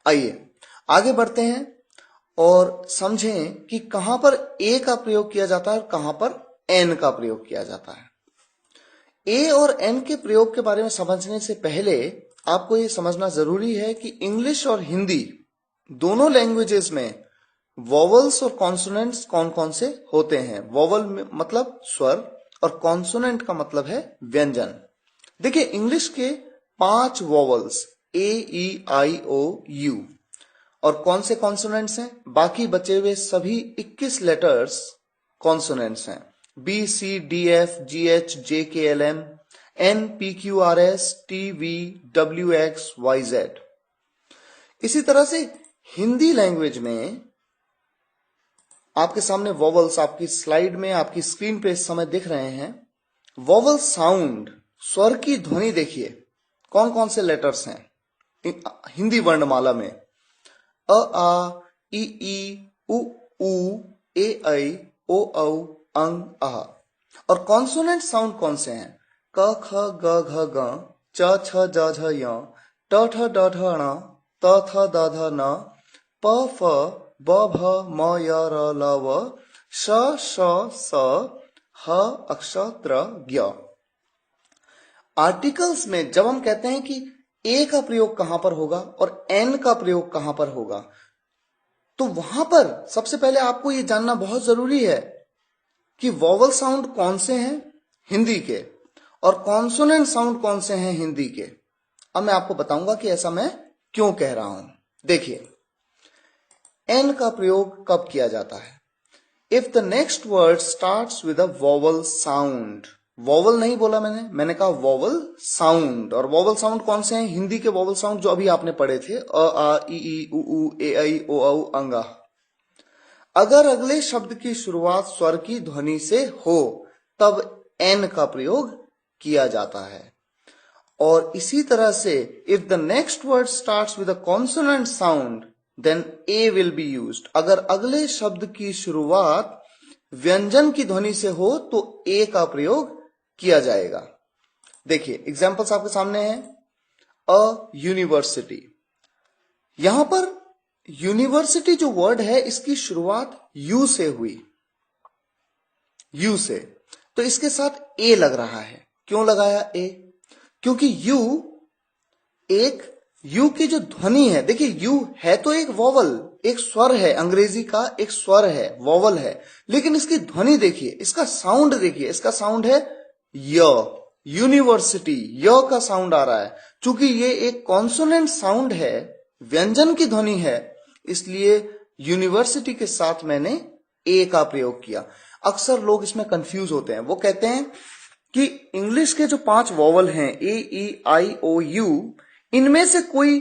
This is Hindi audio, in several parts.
आइए आगे बढ़ते हैं और समझें कि कहां पर ए का प्रयोग किया जाता है और कहां पर एन का प्रयोग किया जाता है। ए और एन के प्रयोग के बारे में समझने से पहले आपको यह समझना जरूरी है कि इंग्लिश और हिंदी दोनों लैंग्वेजेस में वॉवल्स और कॉन्सोनेंट्स कौन कौन से होते हैं। वॉवल मतलब स्वर और कॉन्सोनेंट का मतलब है व्यंजन। देखिए इंग्लिश के 5 vowels A E I O you और कौन से कॉन्सोनेंट्स हैं, बाकी बचे हुए सभी 21 लेटर्स कॉन्सोनेंट्स हैं। B C D F G H J K L M N P Q R S T V W X Y Z. इसी तरह से हिंदी लैंग्वेज में आपके सामने वॉवल्स आपकी स्लाइड में आपकी स्क्रीन पे इस समय दिख रहे हैं। वॉवल साउंड स्वर की ध्वनि देखिए कौन कौन से लेटर्स हैं हिंदी वर्णमाला में। अ आ इ ई उ ऊ ए ऐ ओ औ अंग आह। और कॉन्सोनेंट साउंड कौन से हैं? क ख ग घ ग च छ ज झ य ट ठ ड ढ ण त थ द ध न प फ ब भ म य र ल व श श स ह अक्ष त्र ज्ञ। आर्टिकल्स में जब हम कहते हैं कि ए का प्रयोग कहां पर होगा और एन का प्रयोग कहां पर होगा, तो वहां पर सबसे पहले आपको यह जानना बहुत जरूरी है कि वॉवल साउंड कौन से हैं हिंदी के और कॉन्सोनेंट साउंड कौन से हैं हिंदी के। अब मैं आपको बताऊंगा कि ऐसा मैं क्यों कह रहा हूं। देखिए एन का प्रयोग कब किया जाता है? If the next word starts with a vowel sound. Vowel नहीं बोला मैंने कहा वॉवल साउंड। और वॉवल साउंड कौन से हैं हिंदी के वॉवल साउंड जो अभी आपने पढ़े थे? अ आ इ ई उ ऊ ए ऐ ओ औ अंग आह। अगर अगले शब्द की शुरुआत स्वर की ध्वनि से हो तब एन का प्रयोग किया जाता है। और इसी तरह से if the next word starts with a consonant sound then A will be used. अगर अगले शब्द की शुरुआत व्यंजन की ध्वनि से हो तो ए का प्रयोग किया जाएगा। देखिए एग्जांपल्स आपके सामने हैं। अ यूनिवर्सिटी, यहां पर यूनिवर्सिटी जो वर्ड है इसकी शुरुआत यू से हुई, यू से, तो इसके साथ ए लग रहा है। क्यों लगाया ए? क्योंकि यू की जो ध्वनि है, देखिए यू है तो एक वॉवल, एक स्वर है, अंग्रेजी का एक स्वर है, वॉवल है, लेकिन इसकी ध्वनि देखिए, इसका साउंड देखिए, इसका साउंड है य। यूनिवर्सिटी य का साउंड आ रहा है। चूंकि ये एक कॉन्सोनेंट साउंड है, व्यंजन की ध्वनि है, इसलिए यूनिवर्सिटी के साथ मैंने ए का प्रयोग किया। अक्सर लोग इसमें कंफ्यूज होते हैं। वो कहते हैं कि इंग्लिश के जो 5 वॉवल हैं ए ई आई ओ यू, इनमें से कोई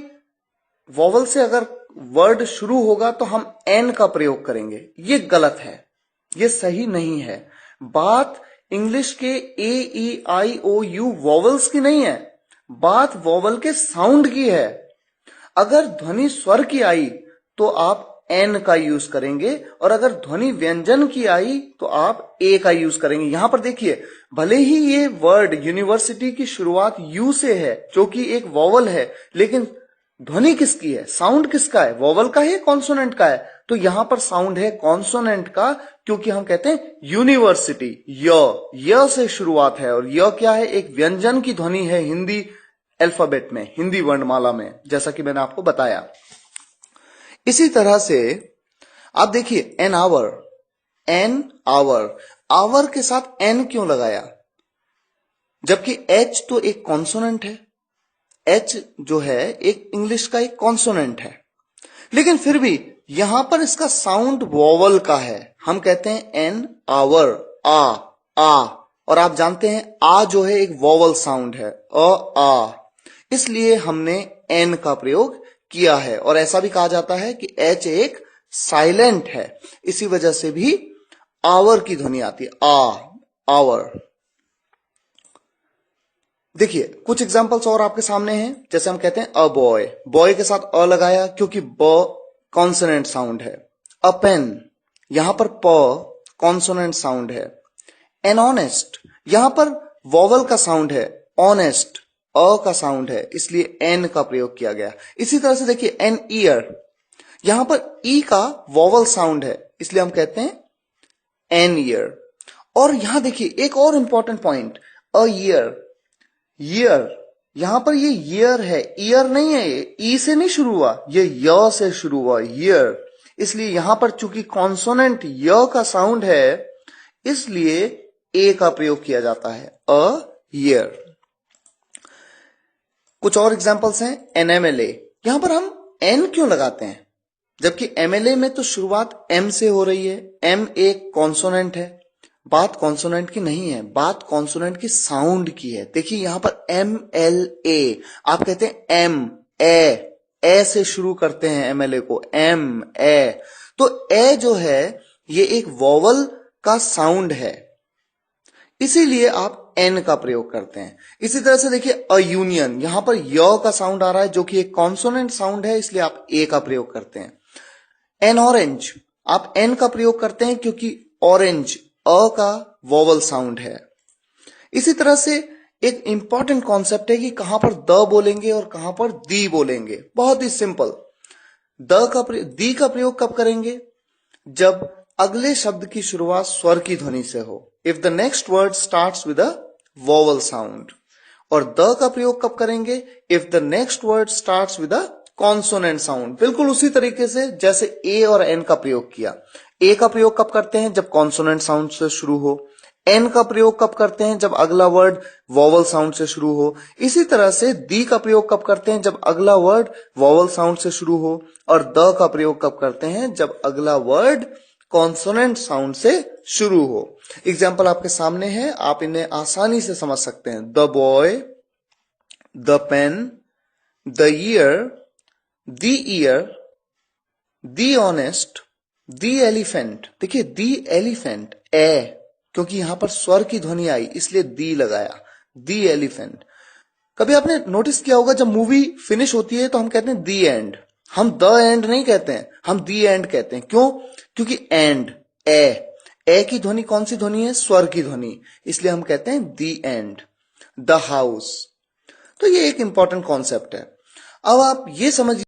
वॉवल से अगर वर्ड शुरू होगा तो हम एन का प्रयोग करेंगे। ये गलत है, ये सही नहीं है। बात इंग्लिश के ए ई आई ओ यू वॉवल्स की नहीं है, बात वॉवल के साउंड की है। अगर ध्वनि स्वर की आई तो आप एन का यूज करेंगे और अगर ध्वनि व्यंजन की आई तो आप ए का यूज करेंगे। यहां पर देखिए भले ही ये वर्ड यूनिवर्सिटी की शुरुआत यू से है जो कि एक वॉवल है, लेकिन ध्वनि किसकी है, साउंड किसका है, वॉवल का है कॉन्सोनेंट का है? तो यहां पर साउंड है कॉन्सोनेंट का, क्योंकि हम कहते हैं यूनिवर्सिटी य से शुरुआत है और य क्या है, एक व्यंजन की ध्वनि है हिंदी अल्फाबेट में, हिंदी वर्णमाला में, जैसा कि मैंने आपको बताया। इसी तरह से आप देखिए एन आवर, आवर के साथ एन क्यों लगाया? जबकि एच तो एक कॉन्सोनेंट है, एच जो है एक इंग्लिश का एक कॉन्सोनेंट है, लेकिन फिर भी यहां पर इसका साउंड वॉवल का है। हम कहते हैं एन आवर, आ, और आप जानते हैं आ जो है एक वॉवल साउंड है, आ, इसलिए हमने एन का प्रयोग किया है। और ऐसा भी कहा जाता है कि एच एक साइलेंट है, इसी वजह से भी आवर की ध्वनि आती है, आवर। देखिए कुछ एग्जांपल्स और आपके सामने हैं। जैसे हम कहते हैं अ बॉय, बॉय के साथ अ लगाया क्योंकि ब कॉन्सोनेंट साउंड है। अ पेन, यहां पर प कॉन्सोनेंट साउंड है। एन ऑनेस्ट, यहां पर वॉवल का साउंड है, ऑनेस्ट, अ का साउंड है, इसलिए एन का प्रयोग किया गया। इसी तरह से देखिए एन ईयर, यहां पर ई का वॉवल साउंड है, इसलिए हम कहते हैं एन ईयर। और यहां देखिए एक और important point, a year, year, यहां पर ये ईयर है, ईयर नहीं है, ये ई से नहीं शुरू हुआ, ये य से शुरू हुआ, ईयर। इसलिए यहां पर चूंकि कॉन्सोनेंट य का साउंड है, इसलिए ए का प्रयोग किया जाता है, अ ईयर। कुछ और एग्जांपल्स हैं, एनएमएलए, यहां पर हम एन क्यों लगाते हैं, जबकि एमएलए में तो शुरुआत एम से हो रही है, एम एक कॉन्सोनेंट है। बात कॉन्सोनेंट की नहीं है, बात कॉन्सोनेंट की साउंड की है। देखिए यहां पर एम एल ए, आप कहते हैं एम ए से शुरू करते हैं एमएलए को, एम ए, तो ए जो है ये एक वॉवल का साउंड है, इसीलिए आप एन का प्रयोग करते हैं। इसी तरह से देखिए अ यूनियन, यहां पर य का साउंड आ रहा है जो कि एक कॉन्सोनेंट साउंड है, इसलिए आप ए का प्रयोग करते हैं। एन ऑरेंज, आप एन का प्रयोग करते हैं क्योंकि ऑरेंज अ का वॉवल साउंड है। इसी तरह से एक इंपॉर्टेंट कॉन्सेप्ट है कि कहां पर द बोलेंगे और कहां पर दी बोलेंगे। बहुत ही सिंपल, दी का प्रयोग कब करेंगे, जब अगले शब्द की शुरुआत स्वर की ध्वनि से हो, if the next word starts with a vowel sound. और द का प्रयोग कब करेंगे, if the next word starts with a consonant sound. बिल्कुल उसी तरीके से जैसे ए और एन का प्रयोग किया। ए का प्रयोग कब करते हैं, जब कॉन्सोनेंट साउंड से शुरू हो। एन का प्रयोग कब करते हैं, जब अगला वर्ड वॉवल साउंड से शुरू हो। इसी तरह से दी का प्रयोग कब करते हैं, जब अगला वर्ड वॉवल साउंड से शुरू हो। और द का प्रयोग कब करते हैं, जब अगला वर्ड कॉन्सोनेंट साउंड से शुरू हो। एग्जाम्पल आपके सामने है, आप इन्हें आसानी से समझ सकते हैं। The boy, the pen, the ear, the honest, the elephant. देखिए दी एलिफेंट, ए, क्योंकि यहां पर स्वर की ध्वनि आई इसलिए दी लगाया, दी एलिफेंट। कभी आपने नोटिस किया होगा, जब मूवी फिनिश होती है तो हम कहते हैं दी एंड, हम द एंड नहीं कहते हैं, हम दी एंड कहते हैं। क्यों, क्योंकि एंड, ए की ध्वनि कौन सी ध्वनि है, स्वर की ध्वनि, इसलिए हम कहते हैं दी एंड। द हाउस, तो ये एक इंपॉर्टेंट कॉन्सेप्ट है। अब आप ये समझिए